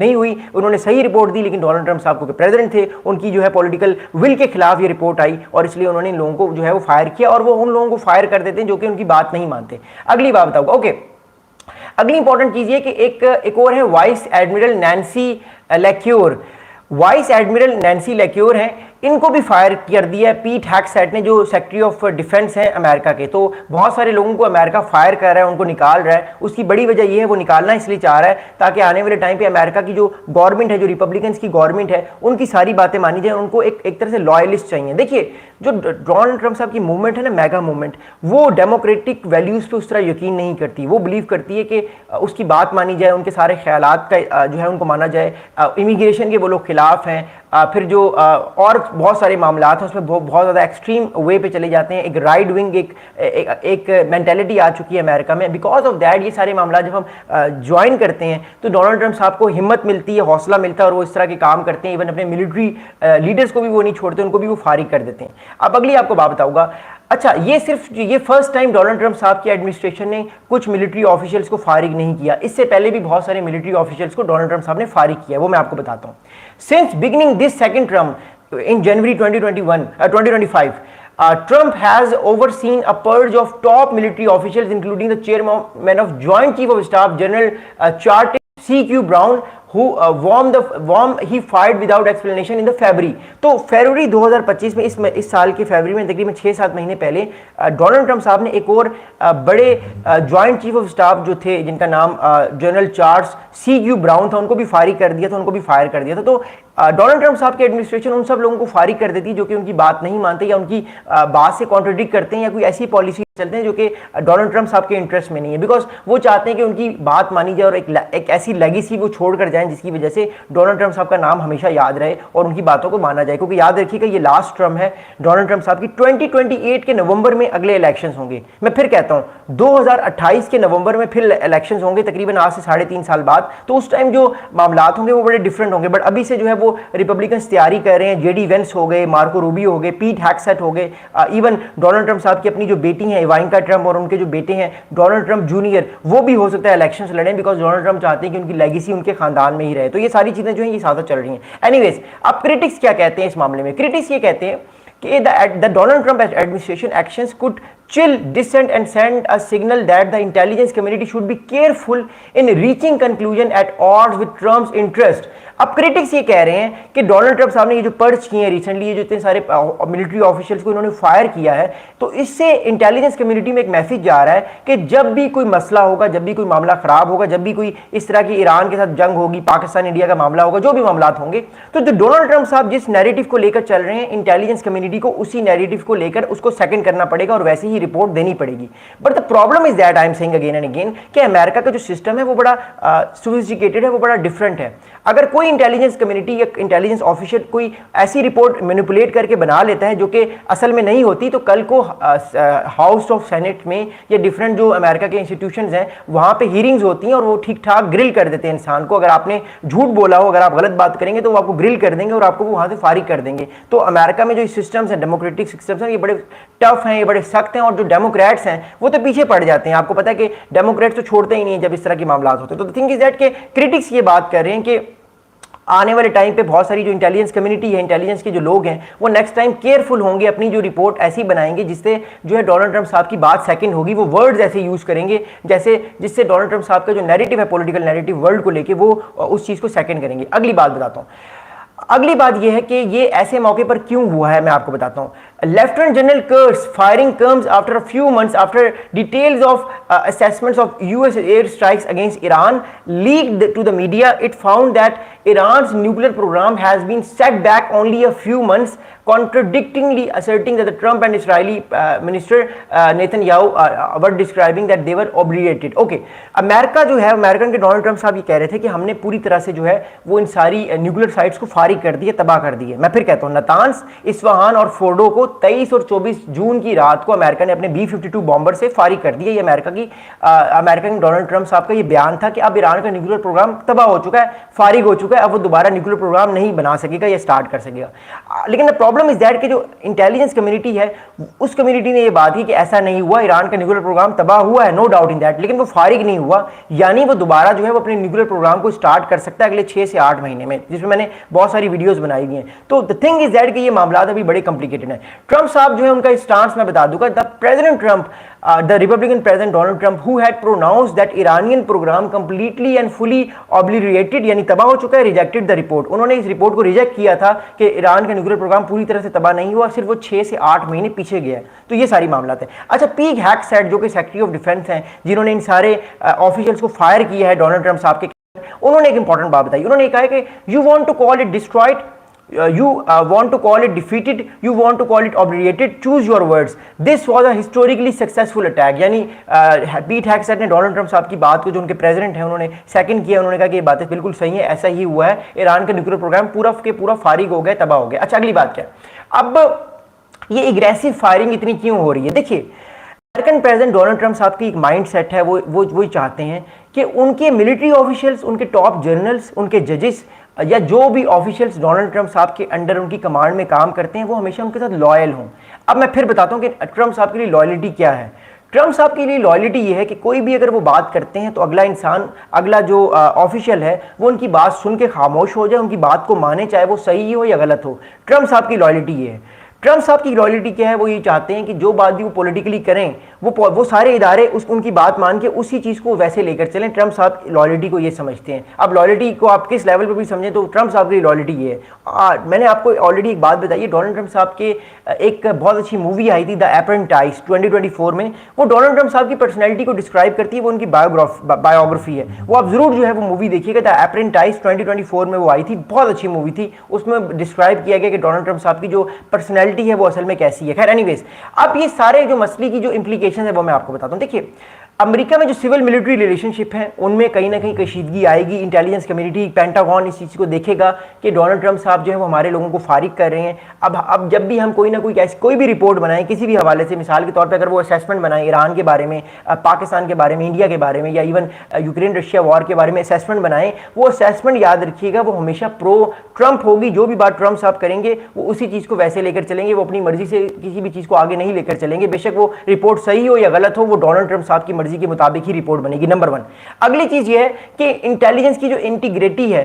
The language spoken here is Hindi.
नहीं हुई, उन्होंने सही रिपोर्ट दी, लेकिन डोनाल्ड ट्रंप साहब को प्रेसिडेंट थे, उनकी जो है पॉलिटिकल विल के खिलाफ ये रिपोर्ट आई और इसलिए उन्होंने इन लोगों को जो है वो फायर किया, और वो उन लोगों को फायर कर देते हैं जो कि उनकी बात नहीं मानते। अगली बात बताऊंगा। ओके, अगली इंपॉर्टेंट चीज ये कि एक और है vice admiral Nancy Lacore. Vice admiral Nancy Lacore हैं, इनको भी फायर कर दिया है पीट हेगसेट ने, जो सेक्रेटरी ऑफ डिफेंस हैं अमेरिका के। तो बहुत सारे लोगों को अमेरिका फायर कर रहा है, उनको निकाल रहा है। उसकी बड़ी वजह यह है, वो निकालना इसलिए चाह रहा है ताकि आने वाले टाइम पे अमेरिका की जो गवर्नमेंट है, जो रिपब्लिकन्स की गवर्नमेंट है, उनकी सारी बातें मानी जाए। उनको एक तरह से लॉयलिस्ट चाहिए। देखिए, जो डोनाल्ड ट्रंप साहब की मूवमेंट है ना, मेगा मूवमेंट, वो डेमोक्रेटिक वैल्यूज पे उस तरह यकीन नहीं करती। वो बिलीव करती है कि उसकी बात मानी जाए, उनके सारे ख्यालात का जो है उनको माना जाए। इमिग्रेशन के वो लोग खिलाफ हैं, फिर जो और बहुत सारे मामला हैं उसमें बहुत ज़्यादा एक्सट्रीम वे पे चले जाते हैं। एक राइट विंग एक मेंटेलिटी आ चुकी है अमेरिका में। बिकॉज ऑफ दैट ये सारे मामला जब हम ज्वाइन करते हैं तो डोनाल्ड ट्रंप साहब को हिम्मत मिलती है, हौसला मिलता है, और वो इस तरह के काम करते हैं। इवन अपने मिलिट्री लीडर्स को भी वो नहीं छोड़ते, उनको भी वो फारिग कर देते हैं। अब अगली आपको बात बताऊंगा। अच्छा, ये फर्स्ट टाइम डोनाल्ड ट्रंप साहब की एडमिनिस्ट्रेशन ने कुछ मिलिट्री ऑफिशियल्स को फारिग नहीं किया। इससे पहले भी बहुत सारे मिलिट्री ऑफिशियल्स को डोनाल्ड ट्रंप साहब ने फारिग किया, वो मैं आपको बताता हूं। Since beginning this second term in January 2025, Trump has overseen a purge of top military officials, including the chairman of Joint Chief of Staff, General Charles C.Q. Brown, who he fired without explanation in the February। तो फरवरी 2025 में इस साल के फरवरी में तकरीबन 6-7 महीने पहले डोनाल्ड ट्रंप साहब ने एक और बड़े जॉइंट चीफ ऑफ स्टाफ जो थे, जिनका नाम जनरल चार्ल्स C.Q. ब्राउन था, उनको भी फारिग कर दिया था, उनको भी फायर कर दिया था। तो डोनाल्ड ट्रंप साहब की एडमिनिस्ट्रेशन उन सब लोगों को फारिग कर देती जो कि उनकी बात नहीं मानते या उनकी बात से कॉन्ट्रडिक्ट करते हैं या कोई ऐसी पॉलिसी चलते हैं जो कि डोनाल्ड ट्रंप साहब के इंटरेस्ट में नहीं है। बिकॉज वो चाहते हैं कि उनकी बात मानी जाए और एक ऐसी लेगेसी वो छोड़ कर जाएं जिसकी वजह से डोनाल्ड ट्रंप साहब का नाम हमेशा याद रहे और उनकी बातों को माना जाए। क्योंकि याद रखिएगा, ये लास्ट टर्म है डोनाल्ड ट्रंप साहब की। 2028 के नवंबर में अगले इलेक्शंस होंगे। मैं फिर कहता हूं 2028 के नवंबर में फिर इलेक्शंस होंगे, तकरीबन आज से 3.5 साल बाद। तो उस टाइम जो मामलात होंगे वो बड़े डिफरेंट होंगे। बट अभी से जो है वो रिपब्लिकन तैयारी कर रहे हैं। जेडी वेंस हो गए, मार्को रूबियो हो गए, पीट हेगसेट हो गए, इवन डोनाल्ड ट्रंप साहब की अपनी जो बेटी है इवांका ट्रंप और उनके जो बेटे हैं डोनाल्ड ट्रंप जूनियर, वो भी हो सकता है इलेक्शंस लड़ें। बिकॉज डोनाल्ड ट्रंप चाहते हैं कि उनकी लेगेसी उनके खानदान में ही रहे। तो ये सारी चीजें जो है ये साथ चल रही हैं। एनीवेज, अब क्रिटिक्स क्या कहते हैं इस मामले में? क्रिटिक्स ये कहते हैं कि the Donald Trump administration actions could chill dissent and send a signal that the intelligence community should be careful in reaching conclusion at odds with Trump's interest। अब क्रिटिक्स ये कह रहे हैं कि डोनाल्ड ट्रंप साहब ने ये जो पर्च किए हैं रिसेंटली, ये जो इतने सारे मिलिट्री ऑफिशियल्स को इन्होंने फायर किया है, तो इससे इंटेलिजेंस कम्युनिटी में एक मैसेज जा रहा है कि जब भी कोई मसला होगा, जब भी कोई मामला खराब होगा, जब भी कोई इस तरह की ईरान के साथ जंग होगी, पाकिस्तान इंडिया का मामला होगा, जो भी मामला होंगे, तो जो डोनाल्ड ट्रंप साहब जिस नैरेटिव को लेकर चल रहे हैं, इंटेलिजेंस कम्युनिटी को उसी नैरेटिव को लेकर उसको सेकंड करना पड़ेगा और वैसे ही रिपोर्ट देनी पड़ेगी। But the problem is that, I am saying again and again, कि अमेरिका का जो सिस्टम है वो बड़ा सोफिस्टिकेटेड है, वो बड़ा डिफरेंट है। अगर कोई इंटेलिजेंस कम्युनिटी या इंटेलिजेंस ऑफिसर कोई ऐसी रिपोर्ट मैनिपुलेट करके बना लेता है जो कि असल में नहीं होती, तो कल को हाउस ऑफ सेनेट में या डिफरेंट जो अमेरिका के इंस्टीट्यूशंस हैं वहां पे हियरिंग्स होती हैं और वो ठीक ठाक ग्रिल कर देते हैं इंसान को। अगर आपने झूठ बोला हो, अगर आप गलत बात करेंगे तो वो आपको ग्रिल कर देंगे और आपको वहां से फारिग कर देंगे। तो अमेरिका में जो सिस्टम्स हैं, डेमोक्रेटिक सिस्टम्स हैं, ये बड़े टफ हैं, ये बड़े सख्त हैं, और जो डेमोक्रेट्स हैं वो तो पीछे पड़ जाते हैं। आपको पता है कि डेमोक्रेट्स तो छोड़ते ही नहीं है जब इस तरह के मामला होते हैं। तो द थिंग इज दैट के क्रिटिक्स ये बात कर रहे हैं कि आने वाले टाइम पे बहुत सारी जो इंटेलिजेंस कम्युनिटी है, इंटेलिजेंस के जो लोग हैं, वो नेक्स्ट टाइम केयरफुल होंगे, अपनी जो रिपोर्ट ऐसी बनाएंगे जिससे जो है डोनाल्ड ट्रंप साहब की बात सेकंड होगी। वो वर्ड्स ऐसे यूज करेंगे जिससे डोनाल्ड ट्रंप साहब का जो नैरेटिव है, पॉलिटिकल नैरेटिव वर्ल्ड को लेके, वो उस चीज को सेकंड करेंगे। अगली बात बताता हूँ। अगली बात यह है कि ये ऐसे मौके पर क्यों हुआ है, मैं आपको बताता हूँ। Lieutenant General Kurt's firing comes after a few months after details of assessments of US air strikes against Iran leaked to the media. It found that Iran's nuclear program has been set back only a few months, contradictingly asserting that the Trump and Israeli Minister Netanyahu were describing that they were obligated. Okay, America जो है, अमेरिकन के डोनाल्ड ट्रंप साहब ये कह रहे थे कि हमने पूरी तरह से जो है वो इन सारी न्यूक्लियर साइट्स को फारिग कर दिए, तबाह कर दिए। मैं फिर कहता हूँ, नतान्स, इस्फहान और फोर्डो को 23 और 24 जून की रात को अमेरिका ने अपने B-52 बॉम्बर से फारिग कर दिया। ये अमेरिका के डोनाल्ड ट्रंप साहब का ये बयान था कि अब ईरान का न्यूक्लियर प्रोग्राम तबाह हो चुका है, फारिग हो चुका है, अब वो दोबारा न्यूक्लियर प्रोग्राम नहीं बना सकेगा या स्टार्ट कर सकेगा। लेकिन द प्रॉब्लम इज दैट कि जो इंटेलिजेंस कम्युनिटी है उस कम्युनिटी ने ये बात की कि ऐसा नहीं हुआ, ईरान का न्यूक्लियर प्रोग्राम तबाह हुआ है, नो डाउट इन दैट, लेकिन वो फारिग नहीं हुआ, यानी वो दोबारा जो है वो अपने न्यूक्लियर प्रोग्राम को स्टार्ट कर सकता है अगले 6 से 8 महीने में, जिसमें मैंने बहुत सारी वीडियोस बनाई हुई हैं। तो द थिंग इज दैट कि ये मामला अभी बड़े कॉम्प्लिकेटेड है। ट्रंप साहब जो है उनका स्टांस मैं बता दूंगा। The president Trump, the Republican President Donald Trump, who had pronounced that Iranian program completely and fully obliterated, यानी तबाह हो चुका है, rejected the report। उन्होंने इस रिपोर्ट को रिजेक्ट किया था कि ईरान का न्यूक्लियर प्रोग्राम पूरी तरह से तबाह नहीं हुआ, सिर्फ वो 6 से 8 महीने पीछे गया है। तो ये सारी मामला है। अच्छा, पीग हैक्सेट जो कि सेक्रेटरी ऑफ डिफेंस हैं, जिन्होंने इन सारे ऑफिशियल्स को फायर किया है डोनाल्ड ट्रंप साहब के, उन्होंने एक इंपॉर्टेंट बात बताई। उन्होंने कहा कि you want to call it destroyed, you want to call it defeated, you want to call it obliterated, choose your words, this was a historically successful attack। यानी पीट हैक्सेट ने डोनाल्ड ट्रंप साहब की बात को, जो उनके प्रेसिडेंट हैं, उन्होंने सेकंड किया। उन्होंने कहा कि ये बातें बिल्कुल सही है, ऐसा ही हुआ है, ईरान का न्यूक्लियर प्रोग्राम पूरा के पूरा फारिग हो गया, तबाह हो गया। अच्छा, अगली बात क्या, अब ये एग्रेसिव फायरिंग इतनी क्यों हो रही है? देखिए, अमेरिकन प्रेसिडेंट डोनाल्ड ट्रंप साहब की एक माइंड सेट है, वो चाहते हैं कि उनके मिलिट्री ऑफिशियल्स, उनके टॉप जनरल्स, उनके जजेस या जो भी ऑफिशियल्स डोनाल्ड ट्रंप साहब के अंडर उनकी कमांड में काम करते हैं, वो हमेशा उनके साथ लॉयल हों। अब मैं फिर बताता हूं कि ट्रंप साहब के लिए लॉयल्टी क्या है। ट्रंप साहब के लिए लॉयल्टी ये है कि कोई भी अगर वो बात करते हैं तो अगला इंसान, अगला जो ऑफिशियल है, वो उनकी बात सुन के खामोश हो जाए, उनकी बात को माने, चाहे वो सही हो या गलत हो। ट्रंप साहब की लॉयल्टी ये है। ट्रंप साहब की लॉयल्टी क्या है? वो ये चाहते हैं कि जो बात भी वो पॉलिटिकली करें, वो सारे इदारे उनकी बात मान के उसी चीज़ को वैसे लेकर चलें। ट्रंप साहब लॉयल्टी को ये समझते हैं। अब लॉयल्टी को आप किस लेवल पर भी समझें तो ट्रंप साहब की लॉयल्टी ये है। मैंने आपको ऑलरेडी एक बात बताई है, डोनाल्ड ट्रंप साहब के एक बहुत अच्छी मूवी आई थी द अप्रेंटाइज 2024 में, वो डोनाल्ड ट्रंप साहब की पर्सनैलिटी को डिस्क्राइब करती है, वो उनकी बायोग्राफी है। वो आप जरूर जो है वो मूवी देखिएगा, द अप्रेंटाइज 2024 में वो आई थी, बहुत अच्छी मूवी थी। उसमें डिस्क्राइब किया गया कि डोनाल्ड ट्रंप साहब की जो पर्सनैलिटी है वो असल में कैसी है। खैर एनीवेज, अब ये सारे जो मसले की जो इंप्लीकेशन है वो मैं आपको बताता हूँ। देखिए, अमेरिका में जो सिविल मिलिट्री रिलेशनशिप है उनमें कहीं ना कहीं कशीदगी आएगी। इंटेलिजेंस कम्युनिटी, पेंटागन इस चीज़ को देखेगा कि डोनाल्ड ट्रंप साहब जो है वो हमारे लोगों को फारिग कर रहे हैं। अब जब भी हम कोई ना कोई भी रिपोर्ट बनाएं किसी भी हवाले से, मिसाल के तौर पे अगर वो असेसमेंट बनाएं ईरान के बारे में, पाकिस्तान के बारे में, इंडिया के बारे में, या इवन यूक्रेन रशिया वॉर के बारे में असेसमेंट बनाएं, वो असेसमेंट याद रखिएगा वो हमेशा प्रो ट्रंप होगी। जो भी बात ट्रंप साहब करेंगे वो उसी चीज़ को वैसे लेकर चलेंगे, वो अपनी मर्जी से किसी भी चीज़ को आगे नहीं लेकर चलेंगे। बेशक वो रिपोर्ट सही हो या गलत हो, वो डोनाल्ड ट्रंप साहब की मर्जी के मुताबिक ही रिपोर्ट बनेगी। नंबर 1। अगली चीज ये है कि इंटेलिजेंस की जो इंटीग्रिटी है